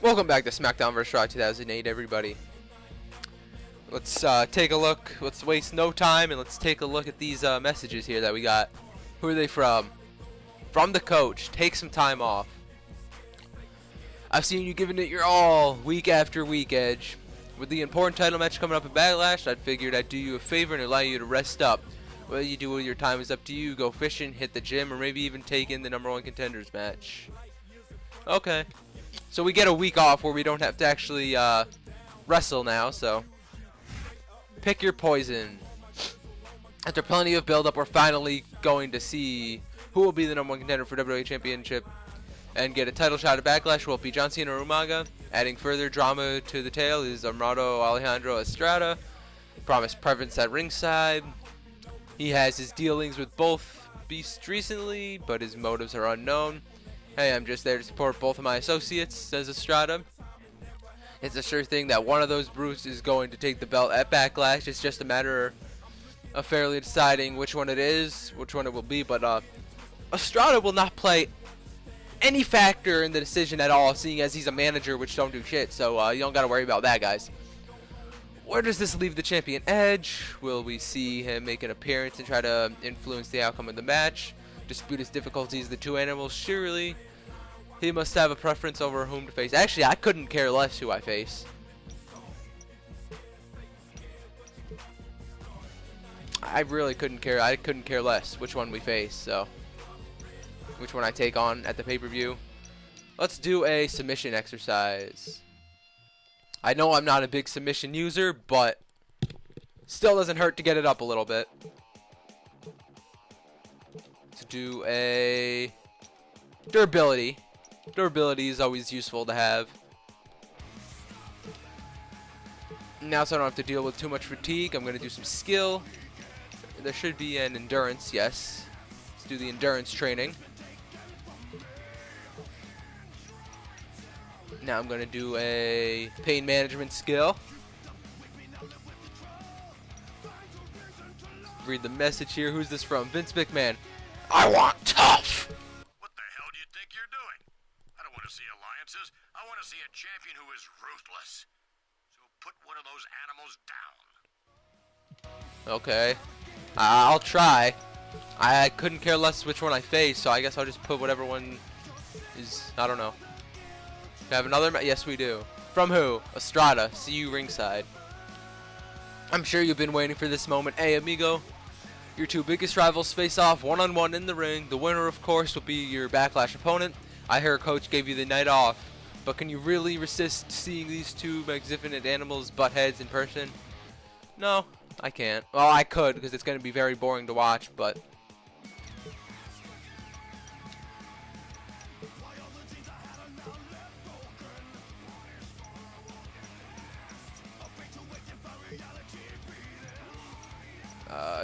Welcome back to Smackdown vs. Raw 2008, everybody. Let's take a look. Let's waste no time and let's take a look at these messages here that we got. Who are they from? From the coach. Take some time off. I've seen you giving it your all week after week, Edge. With the important title match coming up at Backlash, I figured I'd do you a favor and allow you to rest up. What you do with your time is up to you. Go fishing, hit the gym, or maybe even take in the #1 contenders match. Okay. So we get a week off where we don't have to actually wrestle now, so pick your poison. After plenty of build-up, we're finally going to see who will be the #1 contender for WWE Championship and get a title shot at Backlash. Will it be John Cena or Umaga? Adding further drama to the tale is Amado Alejandro Estrada. Promised presence at ringside. He has his dealings with both beasts recently, but his motives are unknown. Hey, I'm just there to support both of my associates, says Estrada. It's a sure thing that one of those brutes is going to take the belt at Backlash. It's just a matter of fairly deciding which one it is, which one it will be. But Estrada will not play any factor in the decision at all, seeing as he's a manager, which don't do shit. So you don't got to worry about that, guys. Where does this leave the champion Edge? Will we see him make an appearance and try to influence the outcome of the match? Dispute his difficulties, the two animals? Surely he must have a preference over whom to face. Actually, I couldn't care less who I face. I really couldn't care. I couldn't care less which one we face. So, which one I take on at the pay-per-view. Let's do a submission exercise. I know I'm not a big submission user, but still doesn't hurt to get it up a little bit. Let's do a durability. Durability is always useful to have. Now, so I don't have to deal with too much fatigue, I'm going to do some skill. There should be an endurance, yes. Let's do the endurance training. Now I'm going to do a pain management skill. Read the message here. Who's this from? Vince McMahon. I want tough! What the hell do you think you're doing? I don't want to see alliances. I want to see a champion who is ruthless. So put one of those animals down. Okay. I'll try. I couldn't care less which one I face, so I guess I'll just put whatever one is. I don't know. Do we have another? Yes, we do. From who? Estrada. See you ringside. I'm sure you've been waiting for this moment. Hey, amigo. Your two biggest rivals face off one-on-one in the ring. The winner, of course, will be your Backlash opponent. I hear Coach gave you the night off, but can you really resist seeing these two magnificent animals butt heads in person? No, I can't. Well, I could, because it's going to be very boring to watch, but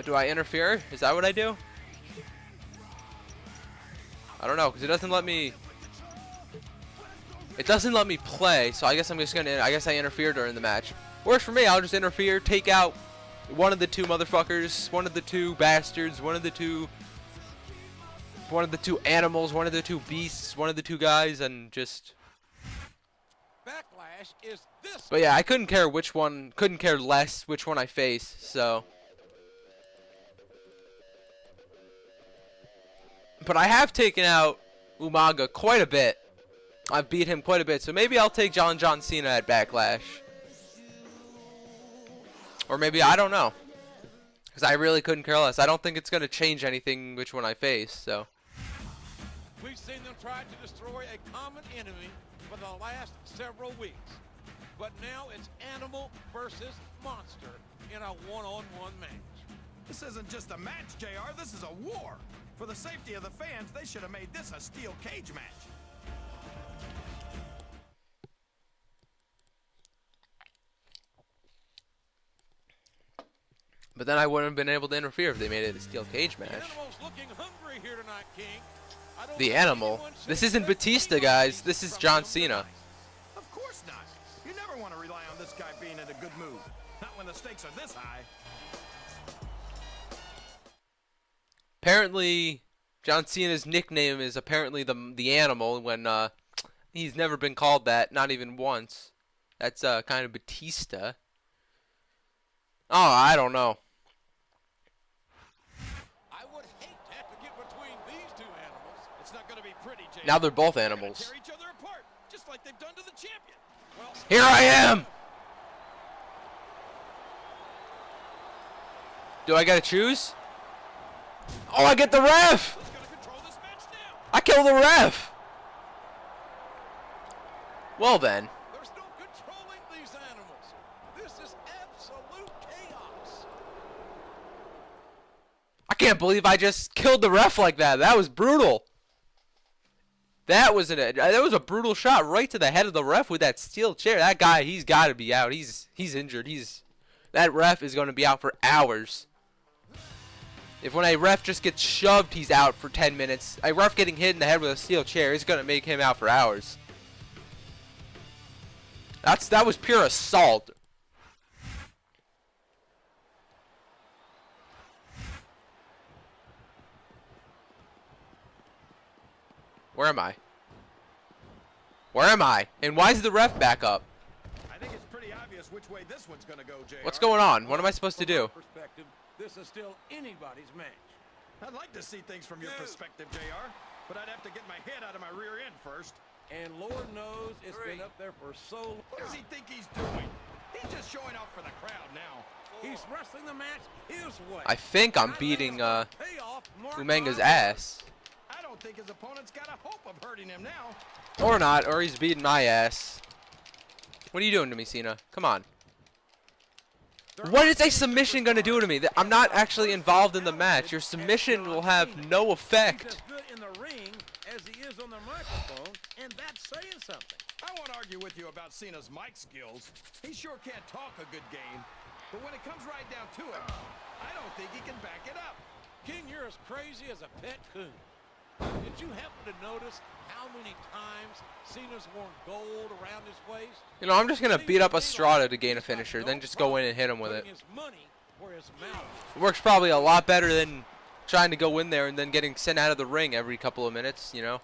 do I interfere? Is that what I do? I don't know, because it doesn't let me. It doesn't let me play, so I guess I'm just gonna. I guess I interfere during the match. Works for me. I'll just interfere, take out one of the two motherfuckers, one of the two bastards, one of the two animals, one of the two beasts, one of the two guys, and just. Backlash is this. But yeah, I couldn't care which one. Couldn't care less which one I face. So. But I have taken out Umaga quite a bit. I've beat him quite a bit. So maybe I'll take John Cena at Backlash. Or maybe, I don't know. Because I really couldn't care less. I don't think it's going to change anything which one I face. So. We've seen them try to destroy a common enemy for the last several weeks. But now it's animal versus monster in a one-on-one match. This isn't just a match, JR. This is a war. For the safety of the fans, they should have made this a steel cage match. But then I wouldn't have been able to interfere if they made it a steel cage match. The animal's looking hungry here tonight, King. The animal? This isn't Batista, guys. This is John Cena. Of course not. You never want to rely on this guy being in a good mood. Not when the stakes are this high. Apparently, John Cena's nickname is apparently the animal when He's never been called that, not even once. That's kind of Batista. Oh, I don't know. I would hate to have to get between these two animals. It's not going to be pretty, Jay. Now they're both They're gonna animals. tear each other apart, just like they've done to the champion. Well, Here I am! Do I gotta choose? Oh, I get the ref! Who's going to control this match now? I kill the ref! Well then. there's no controlling these animals. This is absolute chaos. I can't believe I just killed the ref like that. That was brutal. That was a brutal shot right to the head of the ref with that steel chair. That guy, he's got to be out. He's injured. That ref is going to be out for hours. If when a ref just gets shoved, he's out for 10 minutes. A ref getting hit in the head with a steel chair is going to make him out for hours. That was pure assault. Where am I? Where am I? And why is the ref back up? I think it's pretty obvious which way this one's going to go, JR. What's going on? What am I supposed to do? From my perspective, this is still anybody's match. I'd like to see things from your perspective, JR, but I'd have to get my head out of my rear end first. And Lord knows it's been up there for so long. What does he think he's doing? He's just showing off for the crowd now. He's wrestling the match his way. I think I'm And I think beating it's gonna pay off, mark Umanga's my ass. I don't think his opponent's got a hope of hurting him now. Or not, or he's beating my ass. What are you doing to me, Cena? Come on. What is a submission going to do to me? I'm not actually involved in the match. Your submission will have no He's effect. as good in the ring as he is on the microphone, and that's saying something. I won't argue with you about Cena's mic skills. He sure can't talk a good game. But when it comes right down to it, I don't think he can back it up. King, you're as crazy as a pet coon. Did you happen to notice how many times Cena's worn gold around his waist? You know, I'm just going to beat up Estrada to gain a finisher, then just go in and hit him with it. Putting his money where his mouth is. It works probably a lot better than trying to go in there and then getting sent out of the ring every couple of minutes, you know?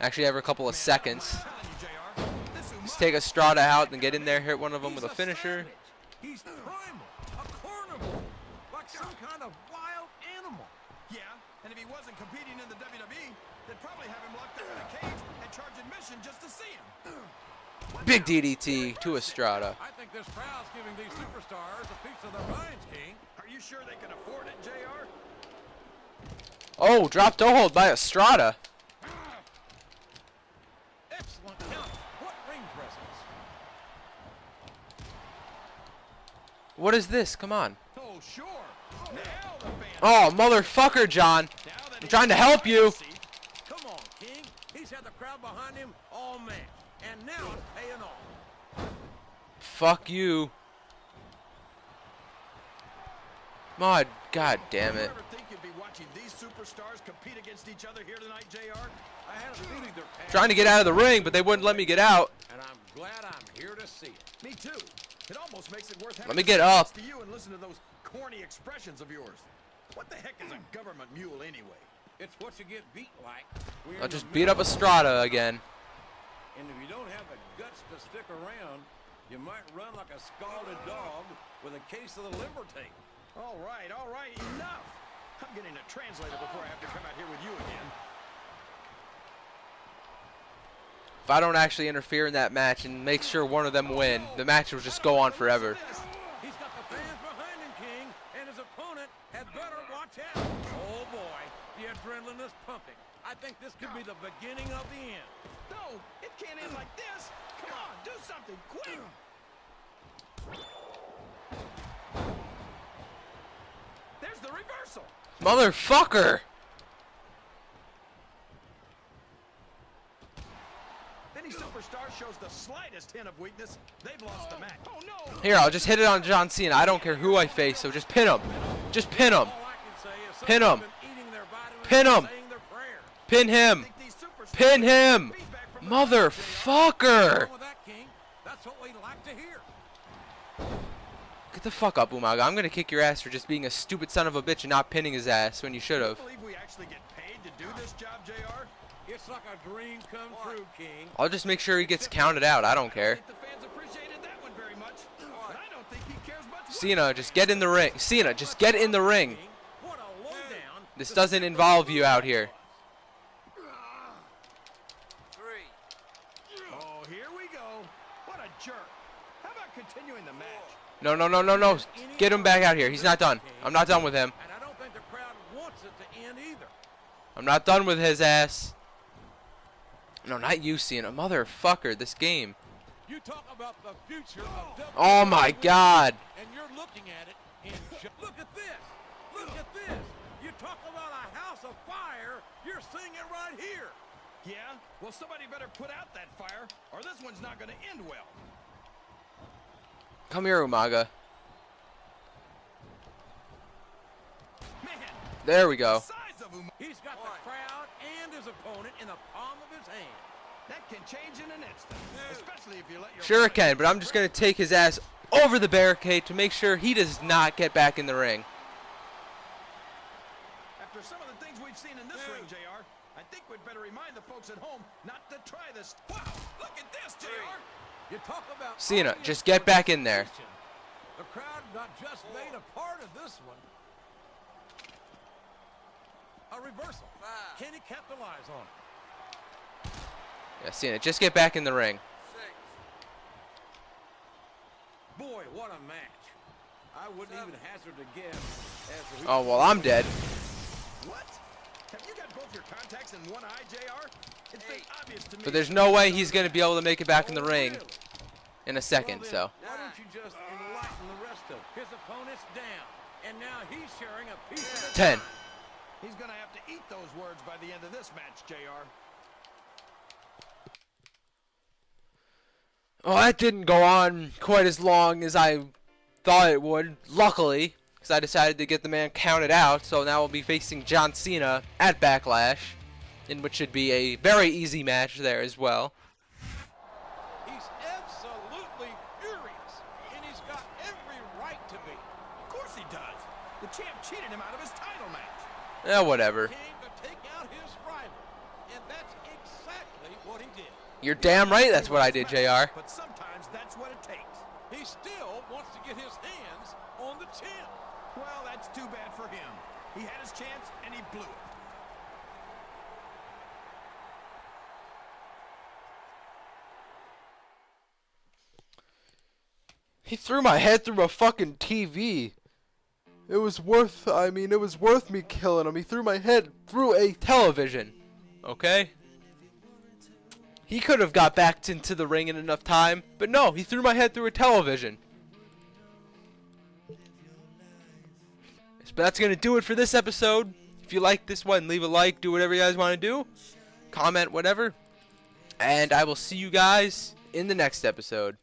Actually, every couple of seconds. I'm telling you, JR, this Just Umaga take Estrada out and get in there, hit one of them with a He's finisher. savage. He's primal, a carnivore, like some kind of wild animal. Yeah, and if he wasn't competing in the WWE, they'd probably have him locked up in a cage and charge admission just to see him. Big DDT to Estrada. I think this crowd's giving these superstars a piece of their minds, King. Are you sure they can afford it, JR? Oh, drop toe hold by Estrada. Excellent count. What ring presence. What is this? Come on. Oh, sure. Now the fans. Oh, motherfucker, John. Now that I'm he's trying to in help the you. seat, Come on, King. He's had the crowd behind him all match, and now it's paying off. Fuck you. My God damn Did you it. ever think you'd be watching these superstars compete against each other here tonight, JR? I had a feeling they're Trying to get out of the ring, but they wouldn't let me get out. and I'm glad I'm here to see it. Me too. It almost makes it worth having Let me to get sit up. next to you and listen to those corny expressions of yours. What the heck is a government mule anyway? It's what you get beat like. We're in I'll the just beat up middle of Estrada again. And if you don't have the guts to stick around, you might run like a scalded dog with a case of the limber tape. All right, enough. I'm getting a translator before I have to come out here with you again. If I don't actually interfere in that match and make sure one of them win, the match will just go on forever. He's got the fans behind him, King, and his opponent had better watch out. Oh boy, the adrenaline is pumping. I think this could be the beginning of the end. No, it can't end like this. Come on, do something quick. There's the reversal. Motherfucker! Any superstar shows the slightest hint of weakness, they've lost the match. Oh no! Here, I'll just hit it on John Cena. I don't care who I face, so just pin him. Just pin him. All I can say is some Pin have 'em. been eating their vitamins Pin and 'em. saying their prayers. Pin him. Think these superstars Pin him. get feedback from the fans, Motherfucker! Wrong with that, King? That's what we like to hear. Get the fuck up, Umaga. I'm gonna kick your ass for just being a stupid son of a bitch and not pinning his ass when you should JR. have. Believe we actually get paid to do this job, JR? It's like a dream come true, King. I'll just make sure he gets counted out. I don't I care. think the fans appreciated that one very much, but I don't think he cares much. Cena, just get in the ring. Cena, just get in the ring. What a lowdown. This doesn't involve you out here. Oh, here we go. What a jerk. How about continuing the match? No, no, no, no, no. Get him back out here. He's not done. I'm not done with him. And I don't think the crowd wants it to end either. I'm not done with his ass. No, not you, Cena. Motherfucker, this game. You talk about the future of WWE. Oh my God. And you're looking at it in look at this. Look at this. You talk about a house of fire, you're seeing it right here. Yeah? Well, somebody better put out that fire, or this one's not going to end well. Come here, Umaga. Man, There we go. the size of Umaga. He's got the crowd and his opponent in the palm of his hand. That can change in an instant, especially if you let your Sure it can, but I'm just going to take his ass over the barricade to make sure he does not get back in the ring. After some of the things we've seen in this ring, JR, I think we'd better remind the folks at home not to try this. Wow, look at this, JR. You talk about Cena, obvious just get back in there. The crowd not just made a part of this one. A reversal. Can he capitalize on it? Yeah, Cena, just get back in the ring. Boy, what a match. I wouldn't even hazard a guess as to who. Oh, well, I'm dead. What? Have you got both your contacts in one eye, JR? It's been obvious to me. But there's no way he's going to be able to make it back in the ring in a second, so. Why don't you just enlighten the rest of his opponent's down, and now he's sharing a piece of the 10. He's going to have to eat those words by the end of this match, JR. Well, that didn't go on quite as long as I thought it would, luckily, because I decided to get the man counted out, so now we'll be facing John Cena at Backlash, in which should be a very easy match there as well. He's absolutely furious, and he's got every right to be. Of course he does. The champ cheated him out of his title match. Eh, whatever. Came to take out his rival, and that's exactly what he did. You're damn right that's what I did, JR. But sometimes that's what it takes. He still wants to get his hands on the champ. Well, that's too bad for him. He had his chance, and he blew it. He threw my head through a fucking TV. It was worth me killing him. He threw my head through a television. Okay? He could have got back into the ring in enough time, but no, he threw my head through a television. But that's going to do it for this episode. If you like this one, leave a like, do whatever you guys want to do. Comment, whatever. And I will see you guys in the next episode.